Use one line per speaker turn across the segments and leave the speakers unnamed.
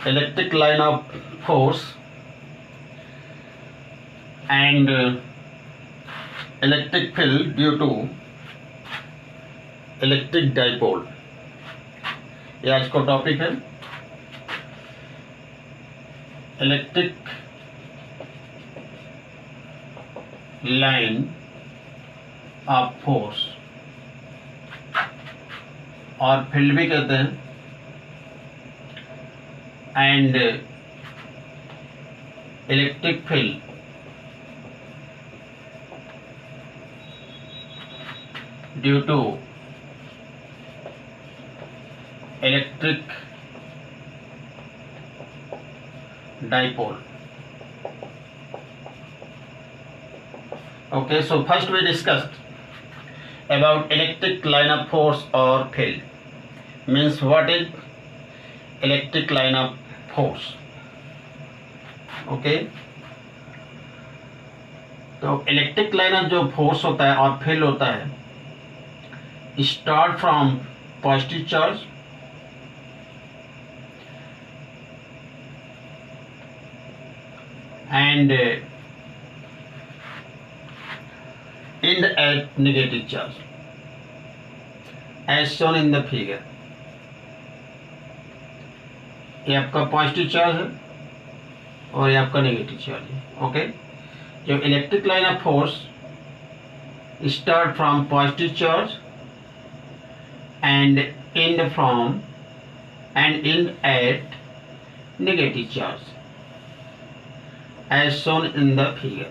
electric line of force and electric field due to electric dipole, ये आज का topic है। इलेक्ट्रिक लाइन ऑफ फोर्स और field भी कहते हैं, and electric field due to electric dipole. Okay, so first we discussed about electric line of force or field. Means what is electric line of force? Okay, तो electric line of जो force होता है और field होता है, start from positive charge and end at negative charge as shown in the figure. ये आपका positive charge है और ये आपका नेगेटिव चार्ज है। ओके, जो electric line of force start from positive charge and end at negative charge as shown in the figure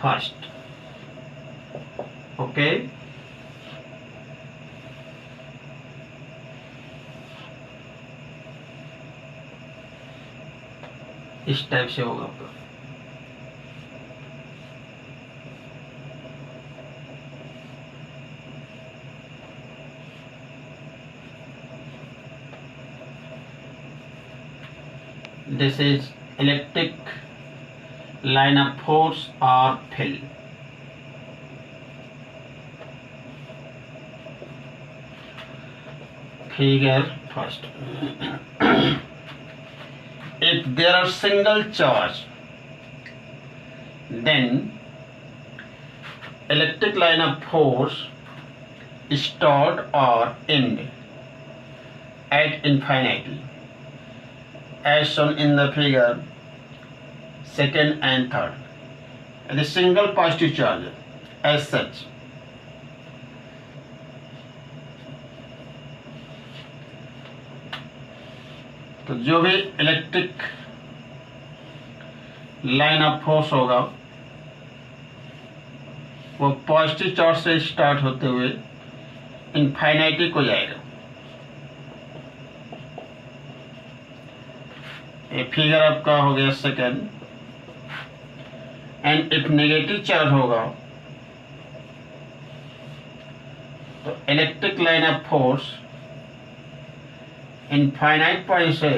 first. Okay, इस type से होगा आपका। This is electric line of force or field. Figure first. If there are single charge, then electric line of force start or end at infinity, as shown in the figure second and third. The single positive charge as such. तो जो भी electric line of force होगा वो positive charge से start होते हुए इनफाइनाइटी को जाएगा। ये फिगर आपका हो गया second. And if negative charge होगा तो electric line of force infinite point से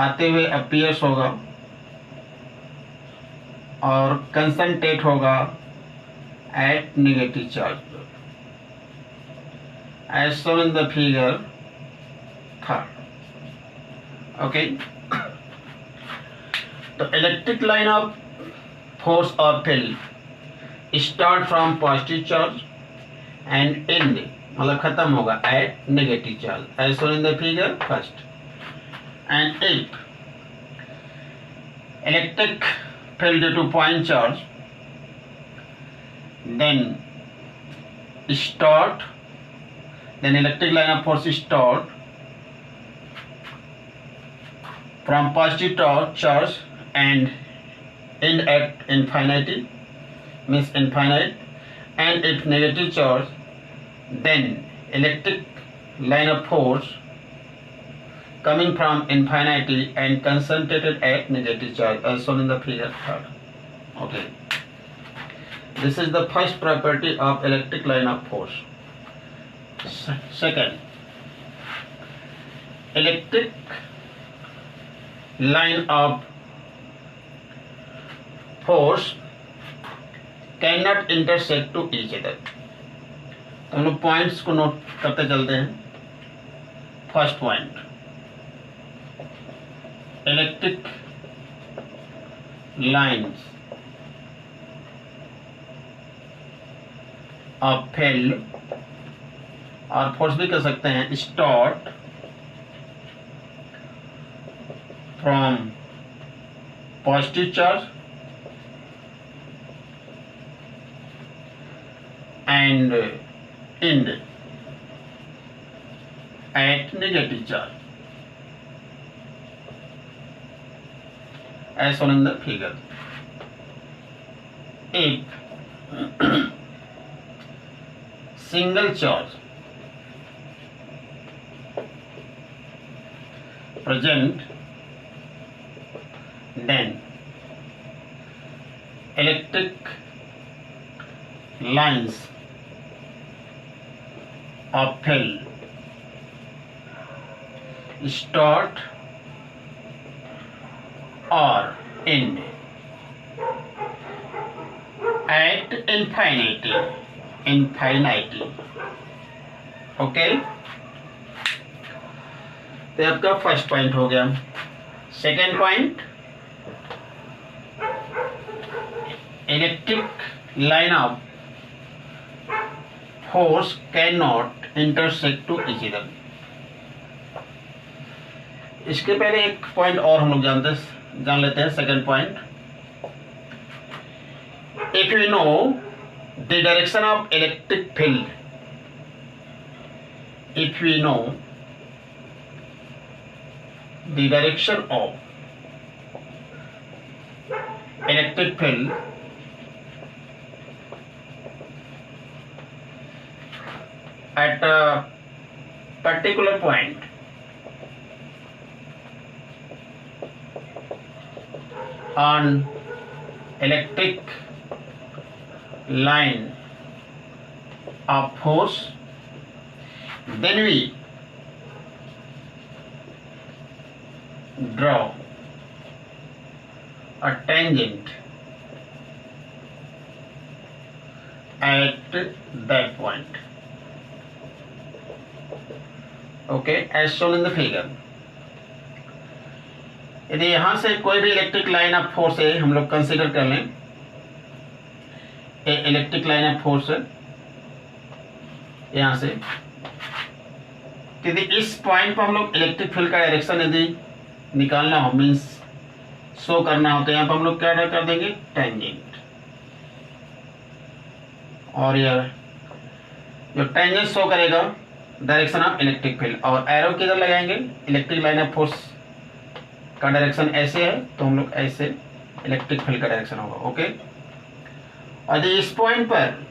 आते हुए अपीयर्स होगा और कंसंट्रेट होगा at negative charge, as shown in the figure third. Okay, तो इलेक्ट्रिक लाइन ऑफ फोर्स और field start from positive charge and and मतलब खत्म होगा at negative charge, as shown in the figure first. And if electric field due to point charge, then electric line of force start from positive charge and end at infinity, means infinite. And if negative charge, then electric line of force coming from infinity and concentrated at negative charge, as shown in the figure third. Okay, this is the first property of electric line of force. Second, electric line of force cannot intersect to each other. तो हम लोग points को note करते चलते हैं। First point, electric lines of field, और force भी कह सकते हैं, start from positive charge and end at negative charge as shown in the figure. If single charge present, then electric lines of field start or end at infinity. Okay, तो आपका first point हो गया। Second point, electric line of force can not intersect to each other. इसके पहले एक point और हम लोग जान लेते हैं। Second point, if you know the direction of electric field, if we know the direction of electric field at a particular point, on electric line of force, then we draw a tangent at that point. Okay, as shown in the figure. यदि यहां से कोई भी electric line of force है, हम लोग consider कर लें इलेक्ट्रिक लाइन ऑफ फोर्स यहां से, यदि इस पॉइंट पर हम लोग इलेक्ट्रिक फील्ड का डायरेक्शन यदि निकालना हो, मीन्स शो करना हो, तो यहाँ पर हम लोग क्या कर देंगे, टेंजेंट। और यह जो टेंजेंट शो करेगा डायरेक्शन ऑफ इलेक्ट्रिक फील्ड, और एरो किधर लगाएंगे, इलेक्ट्रिक लाइन ऑफ फोर्स का डायरेक्शन ऐसे है तो हम लोग ऐसे इलेक्ट्रिक फील्ड का डायरेक्शन होगा। ओके, और यदि इस पॉइंट पर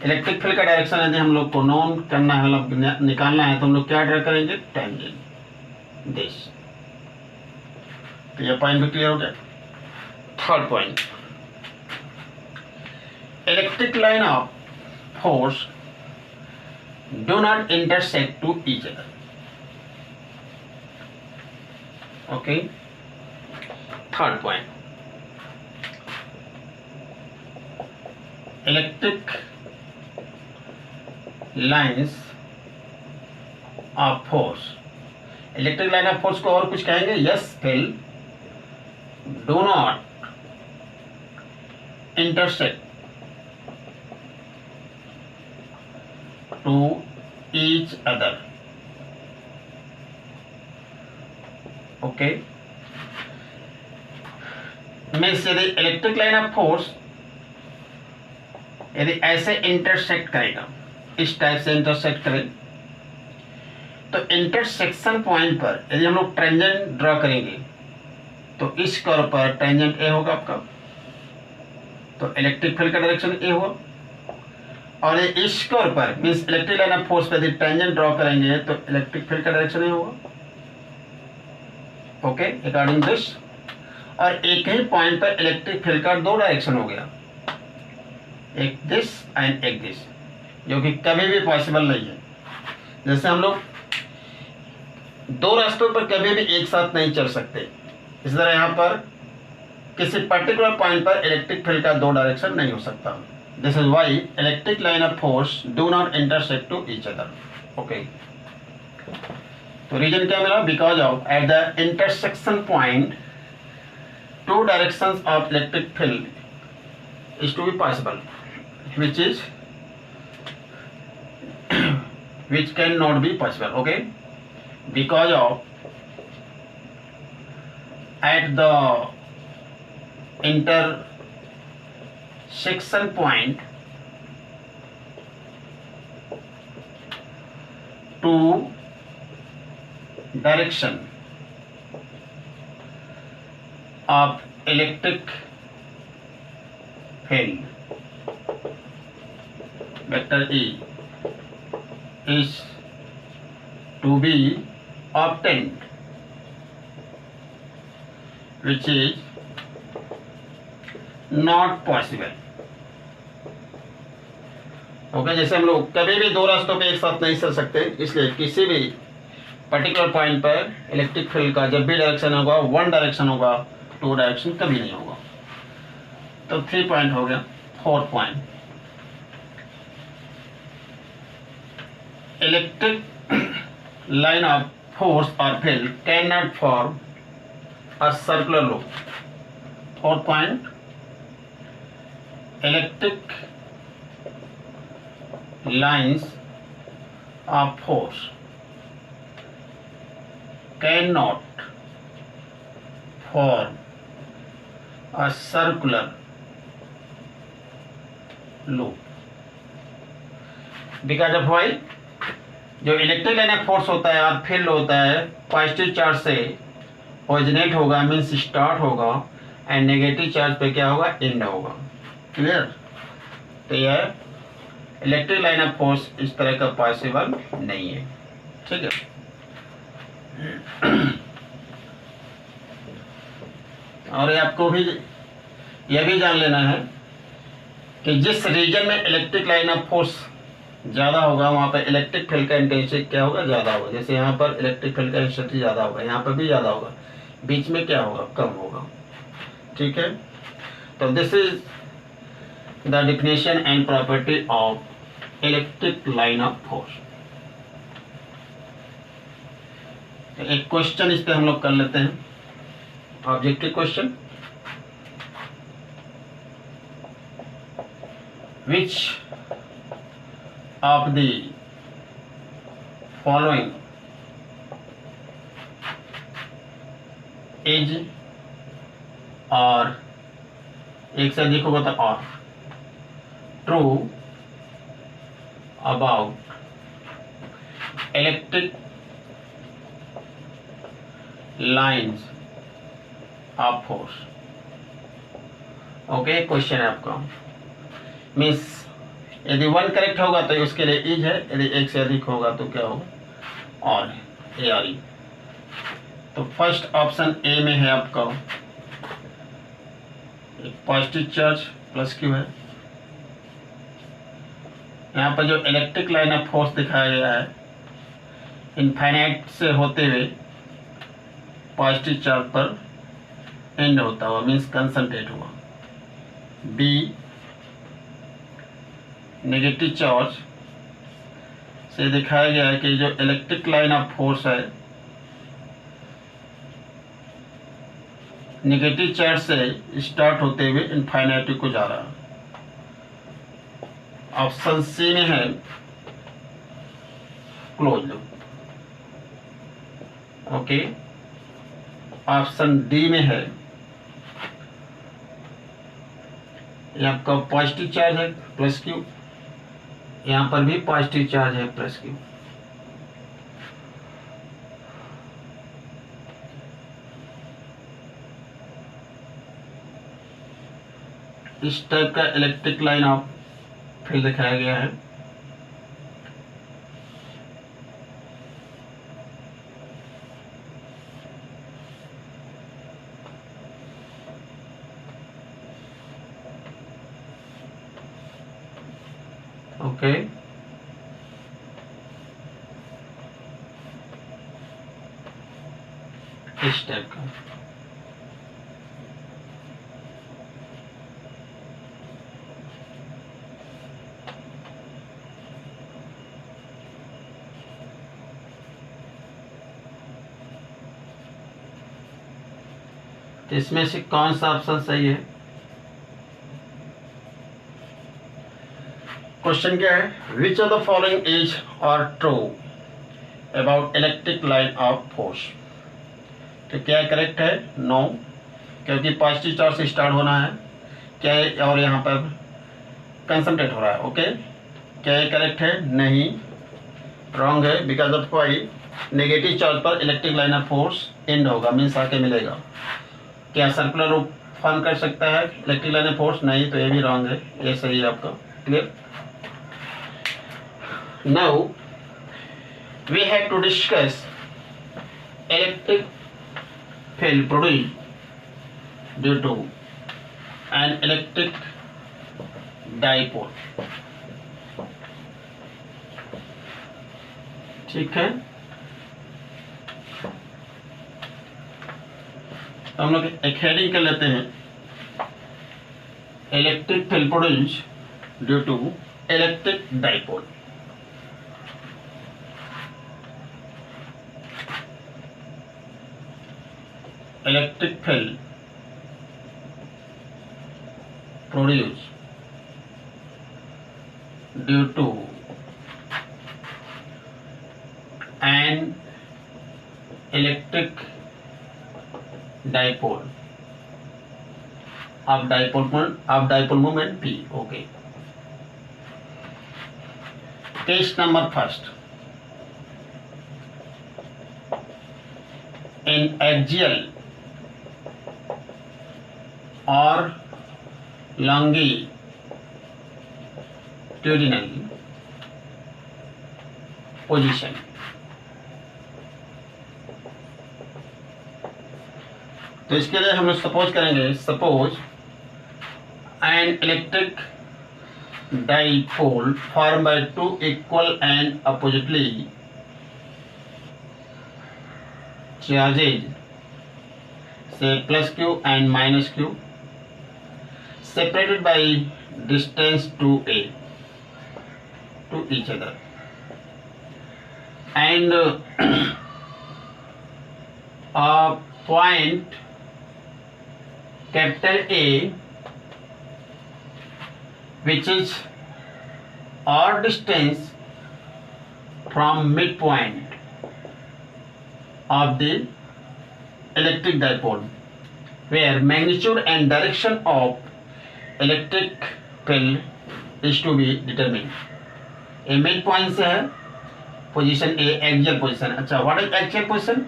इलेक्ट्रिक फील्ड का डायरेक्शन यदि हम लोग को नोन करना है, मतलब निकालना है, तो हम लोग क्या ड्रा करेंगे, टेंजेंट दिस। तो यह पॉइंट भी क्लियर हो गया। Third point, electric line of force do not intersect to each other. Okay, third point, electric lines of force, electric line of force को और कुछ कहेंगे, yes, field do not intersect to each other. Okay, means यदि electric line of force यदि ऐसे intersect करेगा, इस type से इंटरसेक्ट करे, तो इंटरसेक्शन पॉइंट पर यदि हम लोग टेंजेंट ड्रॉ करेंगे, तो इस कर्व पर टेंजेंट ए होगा आपका, तो इलेक्ट्रिक फील्ड का डायरेक्शन ए होगा। और ये इस कर्व पर means electric line of force पर यदि टेंजेंट ड्रॉ करेंगे तो इलेक्ट्रिक फील्ड का डायरेक्शन ही होगा। Okay, according this. और एक ही पॉइंट पर इलेक्ट्रिक फील्ड का दो डायरेक्शन हो गया, एक दिस एंड एक दिस, जो कि कभी भी पॉसिबल नहीं है। जैसे हम लोग दो रास्तों पर कभी भी एक साथ नहीं चल सकते, इस तरह यहाँ पर किसी पर्टिकुलर पॉइंट पर इलेक्ट्रिक फील्ड का दो डायरेक्शन नहीं हो सकता। This is why electric line of force do not intersect to each other. Okay. तो रीजन क्या मिला, because of at the intersection point two directions of electric field is to be possible which is which cannot be possible. Okay, because of at the intersection point two direction of electric field vector E is to be obtained, which is not possible. Okay, जैसे हम लोग कभी भी दो रास्तों पे एक साथ नहीं चल सकते, इसलिए किसी भी पर्टिकुलर पॉइंट पर इलेक्ट्रिक फील्ड का जब भी डायरेक्शन होगा वन डायरेक्शन होगा, टू डायरेक्शन कभी नहीं होगा. तो 3 पॉइंट हो गया. 4 point, electric line of force or field cannot form a circular loop. 4th point, electric lines of force cannot form a circular loop because of why? जो electric line of force होता है और field होता है positive charge से originate होगा, means start होगा, and negative charge पे क्या होगा, एंड होगा. क्लियर? तो यह इलेक्ट्रिक लाइन ऑफ फोर्स इस तरह का पॉसिबल नहीं है. ठीक है. और ये आपको भी यह भी जान लेना है कि जिस रीजन में इलेक्ट्रिक लाइन ऑफ फोर्स ज़्यादा होगा वहाँ पर इलेक्ट्रिक फील्ड का इंटेंसिटी क्या होगा, ज़्यादा होगा. जैसे यहाँ पर इलेक्ट्रिक फील्ड का इंटेंसिटी ज़्यादा होगा, यहाँ पर भी ज़्यादा होगा, बीच में क्या होगा, कम होगा. ठीक है. तो this is the definition and property of electric line of force. एक क्वेश्चन इस पे हम लोग कर लेते हैं, objective question. Which of the following is और एक से अधिक होगा तो और true about electric lines of force. Okay, question है आपका. मीन्स यदि 1 करेक्ट होगा तो उसके लिए इज है, यदि एक से अधिक होगा तो क्या होगा, और ए आर ई. तो फर्स्ट ऑप्शन ए में है आपका पॉजिटिव चार्ज प्लस क्यू है. यहाँ पर जो इलेक्ट्रिक लाइन ऑफ फोर्स दिखाया गया है इनफाइनाइट से होते हुए पॉजिटिव चार्ज पर एंड होता हुआ, मीन्स कंसंट्रेट हुआ. बी नेगेटिव चार्ज से दिखाया गया है कि जो इलेक्ट्रिक लाइन ऑफ फोर्स है नेगेटिव चार्ज से स्टार्ट होते हुए इनफाइनाइटी को जा रहा है. ऑप्शन सी में है close loop. Okay, option D में है ये आपका पॉजिटिव चार्ज है प्लस क्यू, यहाँ पर भी पॉजिटिव चार्ज है प्लस क्यू. इस टाइप का इलेक्ट्रिक लाइन ऑफ फील्ड दिखाया गया है. ओके, इस टाइप का. तो इसमें से कौन सा ऑप्शन सही है? क्वेश्चन क्या है? Which of the following is और true about electric line of force? तो क्या करेक्ट है? नो, क्योंकि पॉजिटिव चार्ज से स्टार्ट होना है क्या है, और यहाँ पर कंसंट्रेट हो रहा है। ओके, क्या ये करेक्ट है? नहीं, रॉन्ग है। Because of why? Negative charge पर electric line of force end होगा, मीन्स आके मिलेगा। क्या सर्कुलर रूप फॉर्म कर सकता है इलेक्ट्रिक लाइन ऑफ फोर्स? नहीं, तो ये भी रॉन्ग है, ये सही है आपका। Clear? Now we have to discuss electric field produced due to an electric dipole. ठीक है, तो हम लोग एक हेडिंग कर लेते हैं, electric field produced due to electric dipole. Electric field produced due to an electric dipole of dipole moment P. Okay. Case number first. In axial or longitudinal position, तो इसके लिए हम लोग सपोज करेंगे, suppose an electric dipole form by two equal and oppositely charges से plus Q and minus Q separated by distance two A to each other and a point capital A which is odd distance from midpoint of the electric dipole where magnitude and direction of electric field is to be determined। a midpoint से है position A, axial position. अच्छा, what is axial position?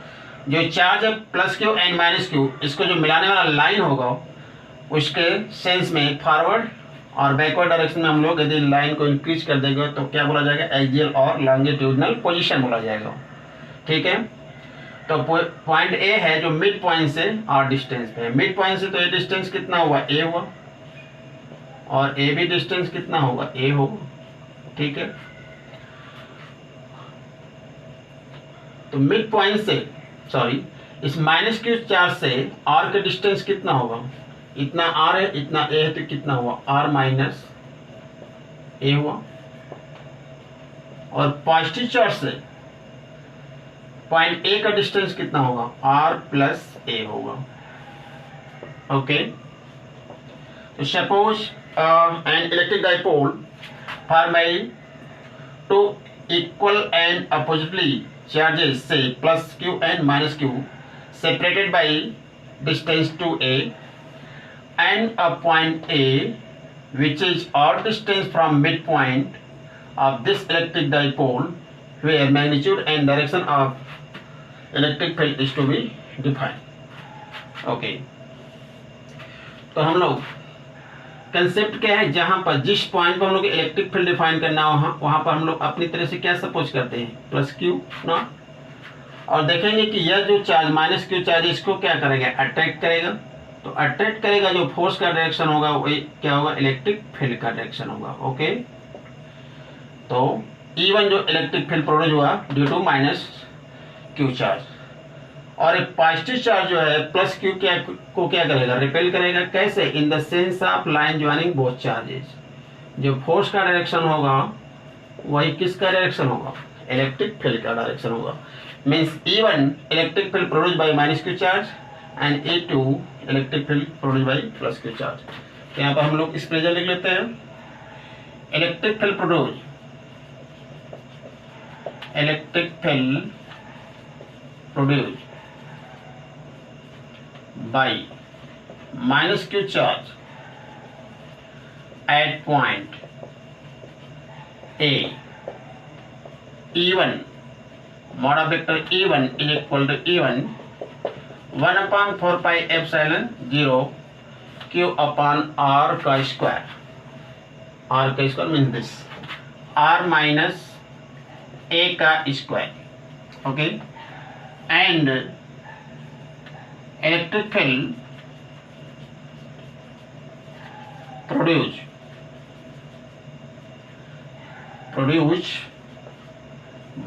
जो charge है plus Q and minus Q, इसको जो मिलाने वाला line होगा उसके सेंस में फॉरवर्ड और बैकवर्ड डायरेक्शन में हम लोग यदि लाइन को इंक्रीज कर देंगे तो क्या बोला जाएगा? एक्सियल और लॉन्गिट्यूडिनल पोजीशन बोला जाएगा। ठीक है, तो पॉइंट ए है जो मिड पॉइंट से और डिस्टेंस पे है। मिड पॉइंट से तो ये डिस्टेंस कितना हुआ? ए हुआ, और ए भी डिस्टेंस कितना होगा? ए होगा। ठीक है, तो मिड पॉइंट से सॉरी इस माइनस क्यू चार्ज से आर का डिस्टेंस कितना होगा? इतना आर है, इतना ए है, तो कितना हुआ? आर माइनस ए हुआ। और पॉजिटिव चार्ज से पॉइंट ए का डिस्टेंस कितना होगा? आर प्लस ए होगा। ओके, तो suppose an electric dipole form by two equal and oppositely charges say plus q and minus q separated by distance to a and a point A which is odd distance from midpoint of this electric dipole where magnitude and direction of electric field is to be defined। okay, तो हम लोग concept क्या है? जहां पर जिस point पर हम लोग इलेक्ट्रिक फील्ड डिफाइन करना हो वहां पर हम लोग अपनी तरह से क्या सपोज करते हैं? प्लस क्यू नॉट, और देखेंगे कि यह जो चार्ज माइनस क्यू चार्ज इसको क्या करेगा? अट्रैक्ट करेगा। तो अट्रैक्ट करेगा, जो फोर्स का डायरेक्शन होगा वो क्या होगा? इलेक्ट्रिक फील्ड का डायरेक्शन होगा। ओके, तो इवन जो इलेक्ट्रिक फील्ड प्रोड्यूस हुआ due to minus q charge, और एक पॉजिटिव चार्ज जो है प्लस क्यू को क्या करेगा? रिपेल करेगा। कैसे? In the sense of line joining both charges. जो फोर्स का डायरेक्शन होगा वही किसका डायरेक्शन होगा? इलेक्ट्रिक फील्ड का डायरेक्शन होगा। Means even electric field produce by minus q charge and E2 electric field produce by plus Q charge. तो यहाँ पर हम लोग एक्सप्रेशन लिख लेते हैं, electric field produce by minus q charge at point A, E1 mod of vector E1 is equal to E1 1 upon 4 pi epsilon 0 q upon r का square, r का square means this r minus a का square, okay, and electric field produced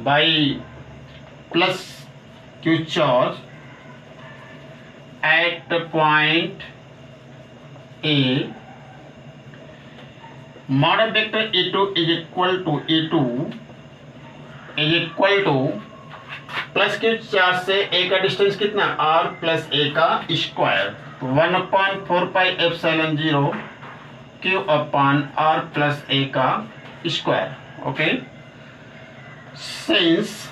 by plus q charge at the point A, mod of vector E2 is equal to plus Q charge से A का distance कितना, R plus ए का square, 1/4 pi epsilon 0 Q upon R plus ए का square, okay. Since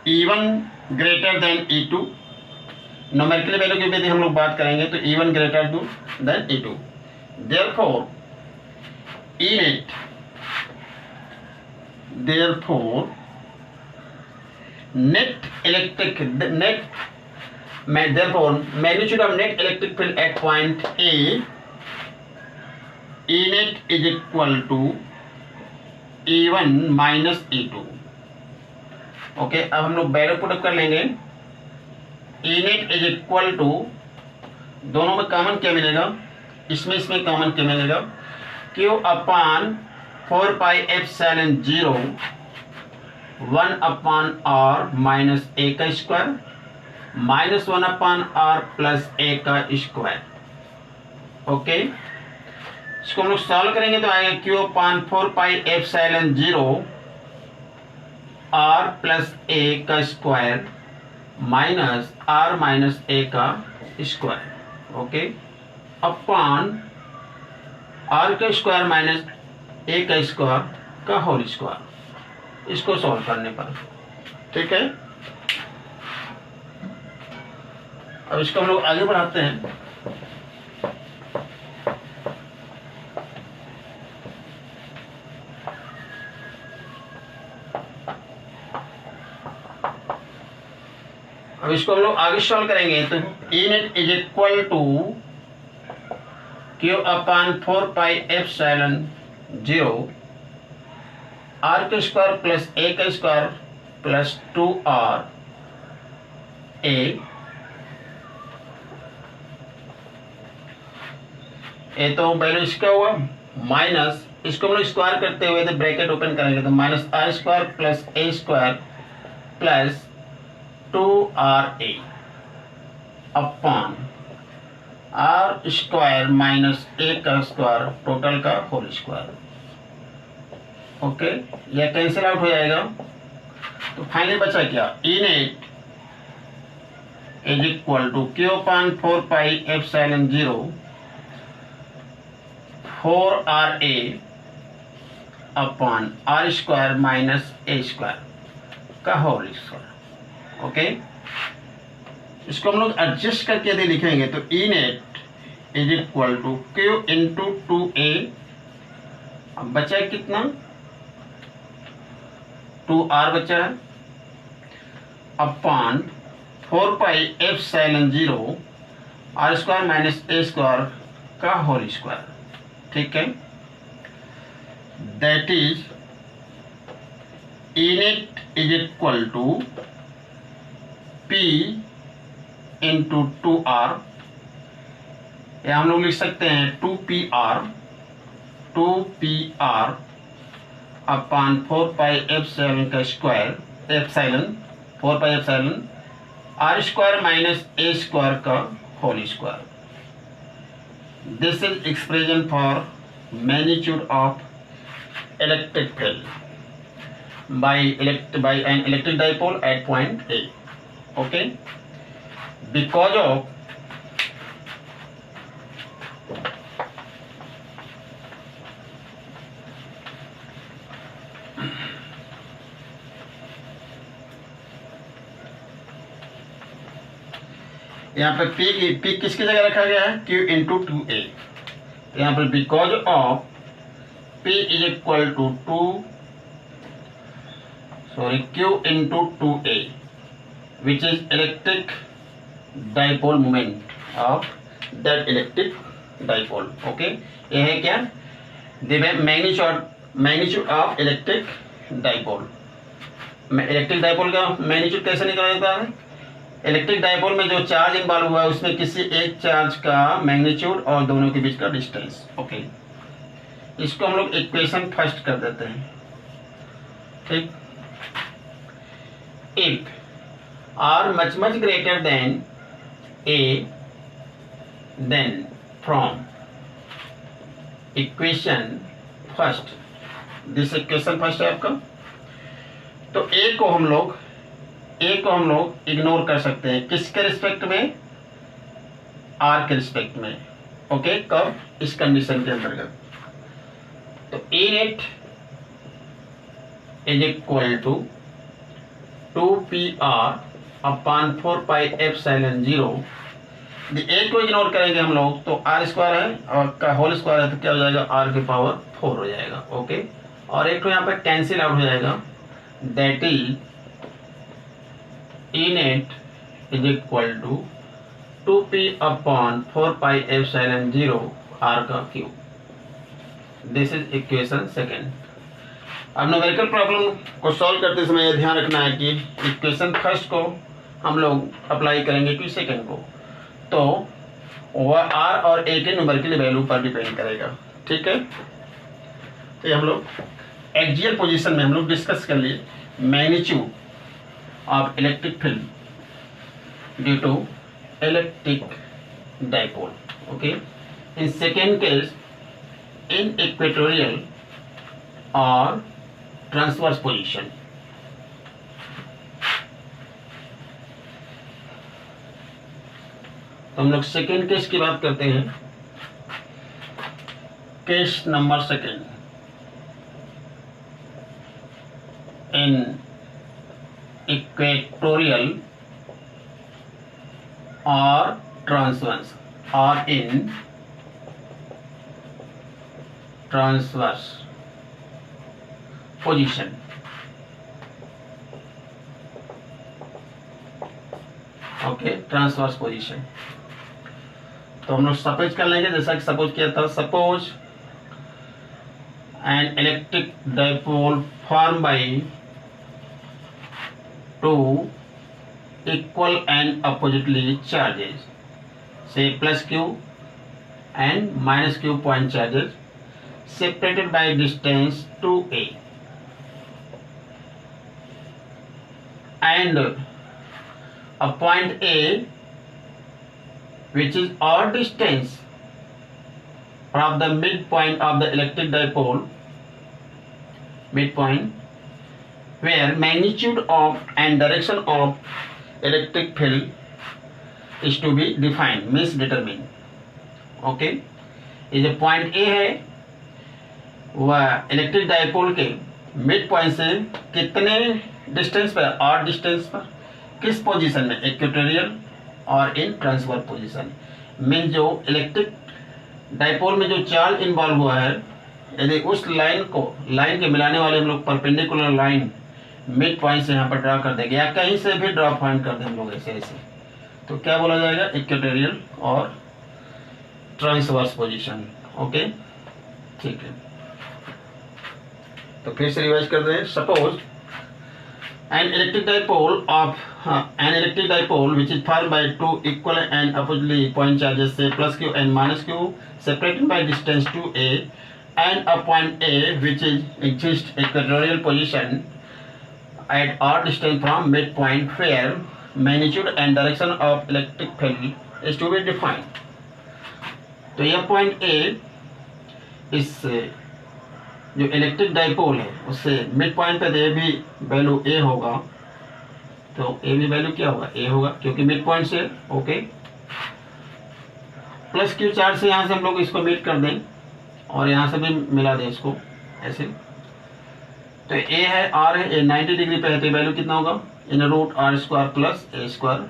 E1 greater than E2, numerical value की यदि हम लोग बात करेंगे तो E1 greater than E2, therefore magnitude of net electric field at point A, E net is equal to E1 minus E2, okay. अब हम लोग वैल्यू पुट अप कर लेंगे, E net is equal to, दोनों में कॉमन क्या मिलेगा, इसमें कॉमन क्या मिलेगा, Q upon 4 pi epsilon 0 1 upon R minus A का square minus 1 upon R plus ए का स्क्वायर, ओके। इसको हम लोग सॉल्व करेंगे तो आएगा Q upon 4 pi epsilon 0 R plus ए का square minus R minus A का स्क्वायर, ओके, अपॉन आर का स्क्वायर माइनस ए का स्क्वायर का होल स्क्वायर, इसको सॉल्व करने पर, ठीक है। अब इसको हम लोग आगे बढ़ाते हैं, अब इसको हम लोग आगे सॉल्व करेंगे तो E net is equal to Q upon 4 pi epsilon 0 r का स्क्वायर प्लस ए का स्क्वायर प्लस 2r ए, ये तो वैल्यू इसका हुआ, माइनस इसको हम लोग स्क्वायर करते हुए तो ब्रैकेट ओपन करेंगे तो minus R square plus A square plus 2ra upon R square minus A का स्क्वायर टोटल का होल स्क्वायर, ओके। यह कैंसिल आउट हो जाएगा तो फाइनली बचा क्या, E net is equal to Q upon 4 pi epsilon 0 4ra upon R square minus A square का whole square, okay. इसको हम लोग एडजस्ट करके यदि लिखेंगे तो E net is equal to Q into 2a, अब बचा है कितना, 2r बचा है, upon 4 pi epsilon 0 are square minus A square का होल स्क्वायर, ठीक है। That is E net is equal to P into 2r, या हम लोग लिख सकते हैं 2PR अपॉन 4 पाई एप्सिलॉन का square, epsilon 4 pi epsilon R square minus A square का whole square. This is expression for magnitude of electric field by an electric dipole at point A, okay, because of यहाँ पे P किसकी जगह रखा गया है, Q into 2A। यहाँ पर because of P is equal to Q into 2A which is electric dipole moment of that electric dipole. Okay, ये है क्या, the magnitude of electric dipole. Electric dipole का मैग्नीट्यूड कैसे निकाला जाता है, इलेक्ट्रिक डाइपोल में जो चार्ज इन्वॉल्व हुआ है उसमें किसी एक चार्ज का मैग्नीट्यूड और दोनों के बीच का डिस्टेंस। ओके, इसको हम लोग इक्वेशन फर्स्ट कर देते हैं। ठीक, if r much greater than a, then from equation first, this equation first है आपका, तो ए को हम लोग इग्नोर कर सकते हैं, किसके रिस्पेक्ट में, आर के रिस्पेक्ट में। ओके, कब, इस कंडीशन के अंतर्गत, तो A net is equal to 2PR upon 4πε0। A को इग्नोर करेंगे हम लोग तो आर स्क्वायर है और का होल स्क्वायर है तो क्या हो जाएगा, आर की पावर 4 हो जाएगा। ओके, और एक तो यहाँ पर कैंसिल आउट हो जाएगा, that is E net is equal to 2P upon 4πε0 R का cube. This is equation second. अब न्यूमेरिकल प्रॉब्लम को सॉल्व करते समय यह ध्यान रखना है कि इक्वेशन फर्स्ट को हम लोग अप्लाई करेंगे कि सेकेंड को, तो वह R और A के न्यूमेरिकल वैल्यू पर डिपेंड करेगा। ठीक है, तो ये हम लोग एक्सियल पोजीशन में हम लोग डिस्कस कर लिए magnitude of electric field due to electric dipole. Okay, in second case, in equatorial or transverse position, तो हम लोग सेकेंड केस की बात करते हैं। Case number second, in equatorial or transverse or in transverse position, okay, transverse position. तो हम लोग सपोज कर लेंगे, जैसा कि सपोज किया था, suppose an electric dipole form bye two equal and oppositely charges, say plus Q and minus Q point charges separated by distance 2A, and a point A which is odd distance from the midpoint of the electric dipole, midpoint where magnitude of and direction of electric field is to be defined, means determined. Okay, ये जो point A है वह electric dipole के mid point से कितने distance पर, और distance पर, किस पोजीशन में, इक्वेटोरियल और इन ट्रांसवर्स पोजीशन। मीन जो इलेक्ट्रिक डाइपोल में जो चार्ज इन्वॉल्व हुआ है, यदि उस लाइन के मिलाने वाले हम लोग परपेंडिकुलर लाइन मिड पॉइंट से यहाँ पर ड्रा कर देंगे या कहीं से भी ड्रॉ पॉइंट कर दें हम लोग ऐसे, तो क्या बोला जाएगा, इक्वेटोरियल और ट्रांसवर्स पोजीशन। ओके, ठीक है, तो फिर से रिवाइज कर रहे हैं। Suppose an electric dipole which is formed by two equal and oppositely point charges से plus Q and minus Q separated by distance 2A and a point A which is exist equatorial position at odd distance from midpoint where magnitude and direction of electric field is to be defined। तो यह point A इस जो electric dipole है उससे mid point पे ए भी value A होगा, तो A भी वैल्यू क्या होगा, A होगा, क्योंकि मिड पॉइंट से। ओके, प्लस क्यू चार्ज से यहाँ से हम लोग इसको मीट कर दें और यहाँ से भी मिला दें इसको ऐसे, तो ए है, आर है, ए 90 डिग्री पे है, तो वैल्यू कितना होगा, in root R square plus A square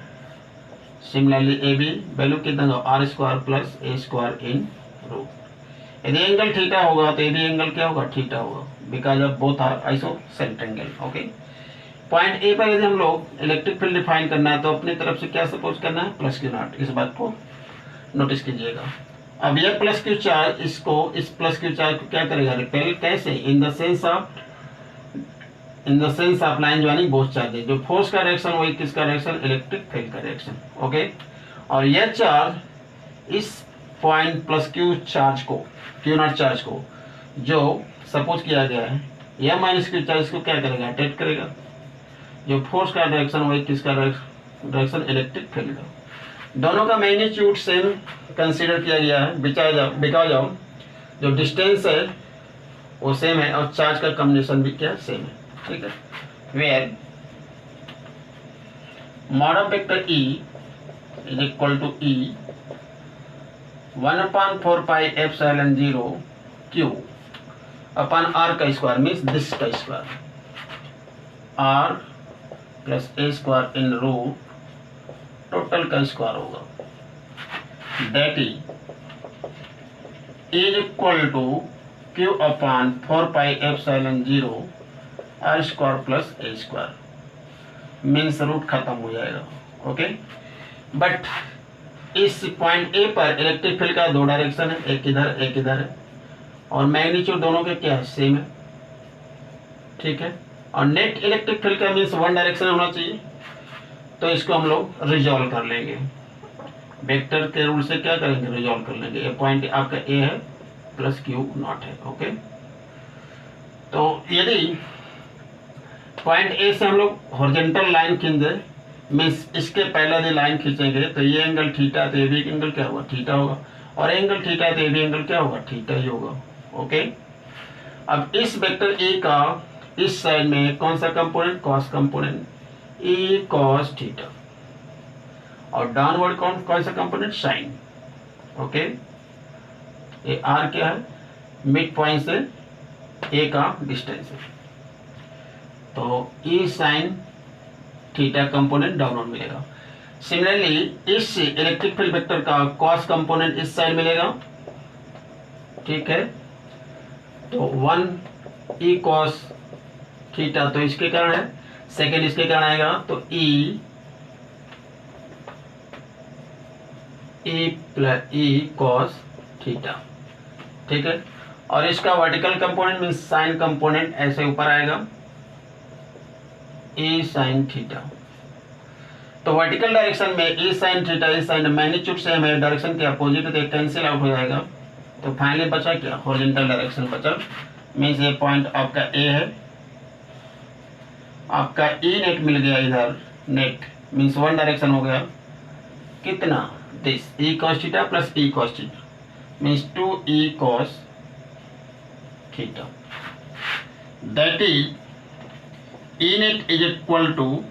similarly A B value कितना होगा R square plus A square in root. यदि एंगल थीटा होगा तो ए बी एंगल क्या होगा थीटा होगा, because of both are isosceles angle. Okay, point ए पर यदि हम लोग इलेक्ट्रिक फील्ड डिफाइन करना है तो अपनी तरफ से क्या सपोज करना है प्लस क्यू नॉट, इस बात को नोटिस कीजिएगा। अब यह प्लस क्यू चार्ज इसको इस प्लस क्यू चार्ज को क्या करेगा रिपेल, कैसे, in the sense of line joining both charges. जो फोर्स का डायरेक्शन वही किसका डायरेक्शन, इलेक्ट्रिक फील्ड का डायरेक्शन। ओके, और यह चार्ज इस पॉइंट प्लस क्यू चार्ज को, क्यू नॉट चार्ज को जो सपोज किया गया है, यह माइनस क्यू चार्ज को क्या करेगा अट्रैक्ट करेगा। जो फोर्स का डायरेक्शन वही किसका डायरेक्शन, इलेक्ट्रिक फील्ड का। दोनों का मैग्नीट्यूड सेम कंसीडर किया गया है बिकॉज ऑफ जो डिस्टेंस है वो सेम है और चार्ज का कॉम्बिनेशन भी क्या सेम है। ठीक है, where mod of vector e is equal to e 1/4 pi epsilon 0 Q upon are का स्क्वायर मीन्स दिस का square, r plus A square in root total का स्क्वायर होगा, that is equal to Q upon 4 pi epsilon 0 are square plus A square means root खत्म हो जाएगा। Okay, but इस point ए पर electric field का दो डायरेक्शन है, एक इधर है और मैग्नीट्यूड दोनों के क्या है सेम है। ठीक है, और नेट इलेक्ट्रिक फील्ड का मीन्स वन डायरेक्शन होना चाहिए, तो इसको हम लोग रिजॉल्व कर लेंगे वेक्टर के रूल से। क्या करेंगे रिजॉल्व कर लेंगे। ये पॉइंट आपका ए है प्लस क्यू नॉट है। ओके, तो यदि पॉइंट ए से हम लोग हॉरिजॉन्टल लाइन खींचे मीन्स इसके पहले यदि लाइन खींचेंगे तो ये एंगल थीटा, तो ये भी एंगल क्या होगा थीटा होगा, और एंगल थीटा है तो ये भी एंगल क्या होगा थीटा ही होगा। ओके, अब इस वेक्टर ए का इस साइड में कौन सा कंपोनेंट, कॉस कंपोनेंट, ए कॉस थीटा, और डाउनवर्ड कौन सा कंपोनेंट साइन। ओके, ये आर क्या है मिड पॉइंट से ए का डिस्टेंस है, तो ई साइन थीटा कंपोनेंट डाउनवर्ड मिलेगा। सिमिलरली इस इलेक्ट्रिक फील्ड वेक्टर का कॉस कंपोनेंट इस साइड मिलेगा। ठीक है, तो 1 ई कॉस थीटा तो इसके कारण है, सेकेंड इसके कारण आएगा तो E plus E cos theta. ठीक है, और इसका vertical component mean sine component ऐसे ऊपर आएगा ए साइन थीटा। तो वर्टिकल डायरेक्शन में ए साइन थीटा, ए साइन मैग्नीट्यूड सेम है, डायरेक्शन के अपोजिट है, कैंसिल आउट हो जाएगा। तो फाइनली बचा क्या हॉरिजॉन्टल डायरेक्शन बचा, मीन्स ये पॉइंट आपका ए है, आपका ई नेट मिल गया इधर, नेट मीन्स वन डायरेक्शन हो गया कितना this E cos theta plus E cos theta means 2 E cos theta, that is E net is equal to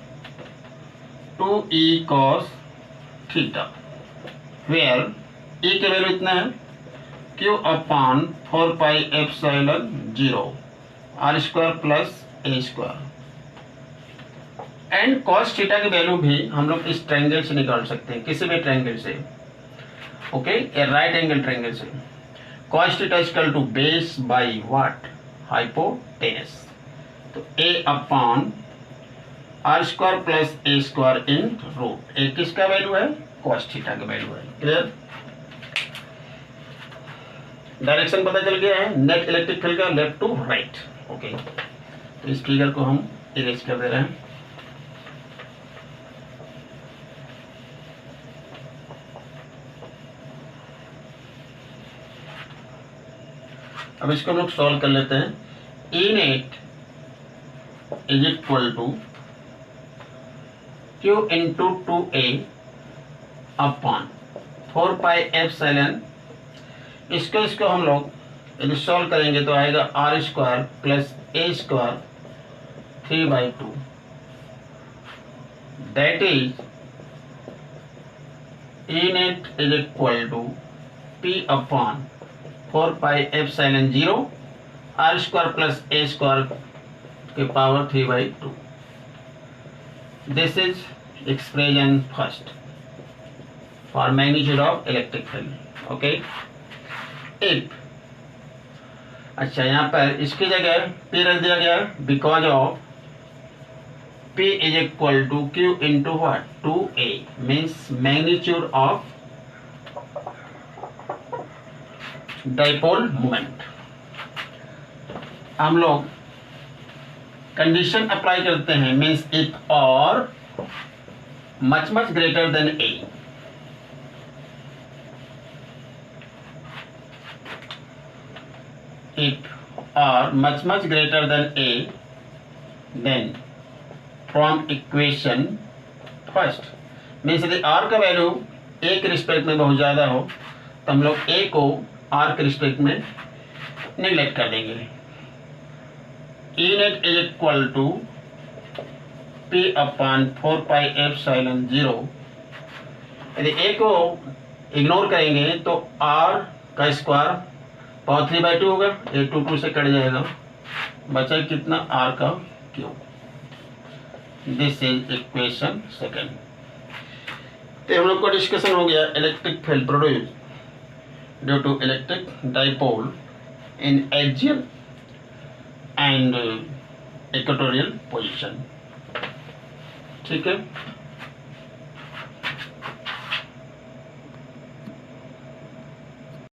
2 E cos theta, where E के value इतना है Q upon 4 pi epsilon 0 are square plus A square. And cos theta की value भी हम लोग इस triangle से निकाल सकते हैं, किसी भी ट्रायंगल से। Okay, a right angle triangle से cos theta equal to base by what hypotenuse, तो A upon R square plus A square in root. A किसका वैल्यू है कॉस थीटा का वैल्यू है। क्लियर, डायरेक्शन पता चल गया है नेट इलेक्ट्रिक फील्ड का लेफ्ट टू राइट। ओके, तो इस फिगर को हम इरेज कर दे रहे हैं। अब इसको हम लोग सॉल्व कर लेते हैं। E net is equal to Q into 2a upon 4 pi epsilon, इसको हम लोग यदि सॉल्व करेंगे तो आएगा R square plus A square 3/2, that is E net is equal to P upon 4 pi epsilon 0 are square plus A square के power 3/2। This is expression first. for magnitude of electric field. Okay, if अच्छा यहाँ पर इसकी जगह P रख दिया गया because of P is equal to Q into what? 2A means magnitude of dipole moment. हम लोग कंडीशन अप्लाई करते हैं मीन्स इफ और much greater then A. If or much greater than A, then from equation first means यदि R का value A के respect में बहुत ज़्यादा हो तो हम लोग A को R के रिस्पेक्ट में निगलेक्ट कर देंगे. E net is equal to P upon 4 pi epsilon 0. यदि A को इग्नोर करेंगे तो R का स्क्वायर पावर 3/2 होगा. A 2 से कट जाएगा, बचा कितना R का cube. This is equation second. तो हम लोग का डिस्कशन हो गया electric field produce due to electric dipole in axial and equatorial position. ठीक है.